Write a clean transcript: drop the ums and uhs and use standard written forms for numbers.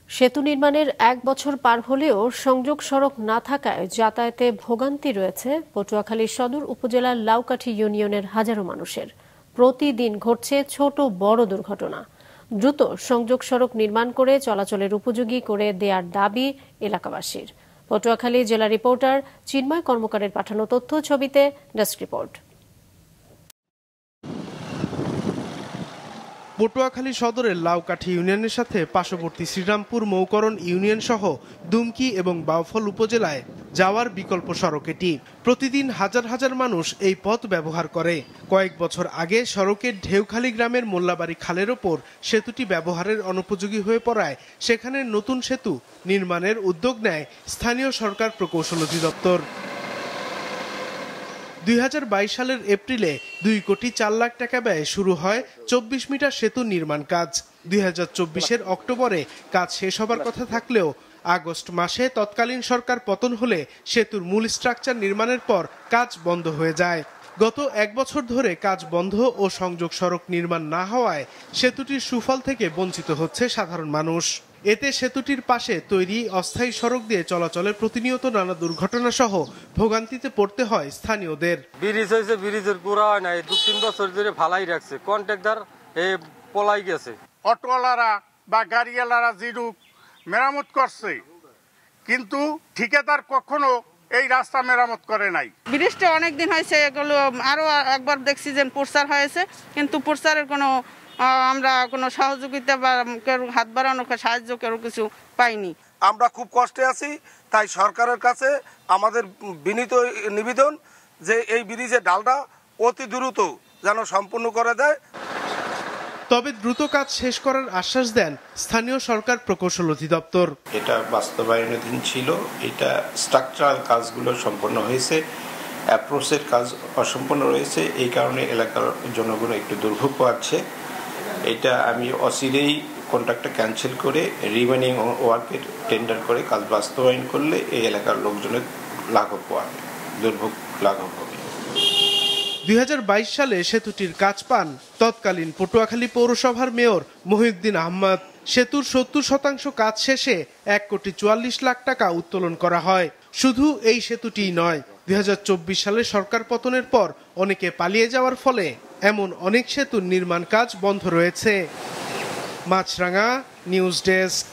সেতু নির্মাণের 1 বছর পার হলেও সংযোগ সড়ক না থাকায় যাতায়াতে ভোগান্তি রয়েছে পটুয়াখালী সদর উপজেলার লাউকাঠি ইউনিয়নের হাজারো মানুষের। প্রতিদিন ঘটছে ছোট বড় দুর্ঘটনা। দ্রুত সংযোগ সড়ক নির্মাণ করে চলাচলের উপযোগী করে দেওয়ার দাবি এলাকাবাসীর। পটুয়াখালী জেলা রিপোর্টার চিন্ময় কর্মকারের পাঠানো তথ্য ছবিতে ডেস্ক রিপোর্ট। পটুয়াখালী সদরের লাউকাঠি ইউনিয়নের সাথে পার্শ্ববর্তী শ্রীরামপুর মৌকরণ ইউনিয়ন সহ দুমকি এবং বাউফল উপজেলায় যাওয়ার বিকল্প সড়ক এটি। প্রতিদিন হাজার হাজার মানুষ এই পথ ব্যবহার করে। কয়েক বছর আগে সড়কের ঢেউখালী গ্রামের মোল্লাবাড়ি খালের ওপর সেতুটি ব্যবহারের অনুপযোগী হয়ে পড়ায় সেখানে নতুন সেতু নির্মাণের উদ্যোগ নেয় স্থানীয় সরকার প্রকৌশল অধিদপ্তর। 2022 সালের এপ্রিলে 2 কোটি 4 লাখ টাকা ব্যয়ে শুরু হয় 24 মিটার সেতু নির্মাণ কাজ। 2024-এর অক্টোবরে কাজ শেষ হবার কথা থাকলেও আগস্ট মাসে তৎকালীন সরকার পতন হলে সেতুর মূল স্ট্রাকচার নির্মাণের পর কাজ বন্ধ হয়ে যায়। গত 1 বছর ধরে কাজ বন্ধ ও সংযোগ সড়ক নির্মাণ না হওয়ায় সেতুটির সুফল থেকে বঞ্চিত হচ্ছে সাধারণ মানুষ। এতে সেতুটির পাশে তৈরি অস্থায়ী সড়ক দিয়ে চলাচলে প্রতিনিয়ত নানা দুর্ঘটনা সহ ভোগান্তিতে পড়তে হয় স্থানীয়দের। ব্রিজ হয়েছে, ব্রিজের গোড়া হয় নাই, 2-3 বছর ধরে ফালাই রাখছে, কন্ট্রাক্টর পলাই গেছে। অটোওয়ালারা বা গাড়িওয়ালারা যেরূপ মেরামত করছে, কিন্তু ঠিকাদার কখনো এই রাস্তা মেরামত করে নাই। ব্রিজটা অনেকদিন হয়েছে, এগুলো আরো একবার দেখছি যে প্রচার হয়েছে, কিন্তু প্রচারের কোনো আমরা কোনো সহযোগিতা বা হাত বাড়ানো সাহায্য কেউ কিছু পাইনি। আমরা খুব কষ্টে আছি, তাই সরকারের কাছে আমাদের বিনীত নিবেদন যে এই ব্রিজের ডালটা অতি দ্রুত যেন সম্পূর্ণ করে দেয়। তবে দ্রুত কাজ শেষ করার আশ্বাস দেন স্থানীয় সরকার প্রকৌশল অধিদপ্তর। এটা বাস্তবায়নাধীন ছিল, এটা স্ট্রাকচারাল কাজগুলো সম্পন্ন হয়েছে, অ্যাপ্রোচের কাজ অসম্পূর্ণ রয়েছে, এই কারণে এলাকার জনগণ একটু দুর্ভোগ পাচ্ছে। এটা আমি অচিরেই কন্ট্রাক্টটা ক্যান্সেল করে রিমেনিং ওয়ার্কের টেন্ডার করে কাজ বাস্তবায়ন করলে এই এলাকার লোকজনের লাঘব পাবে, দুর্ভোগ লাঘব হবে। 2022 সালে সেতুটির কাজ পান তৎকালীন পটুয়াখালী পৌরসভার মেয়র মহিউদ্দিন আহমদ। সেতুর 70% কাজ শেষে 1 কোটি 44 লাখ টাকা উত্তোলন করা হয়। শুধু এই সেতুটিই নয়, 2024 সালে সরকার পতনের পর অনেকে পালিয়ে যাওয়ার ফলে এমন অনেক সেতুর নির্মাণ কাজ বন্ধ রয়েছে। মাছরাঙা নিউজ ডেস্ক।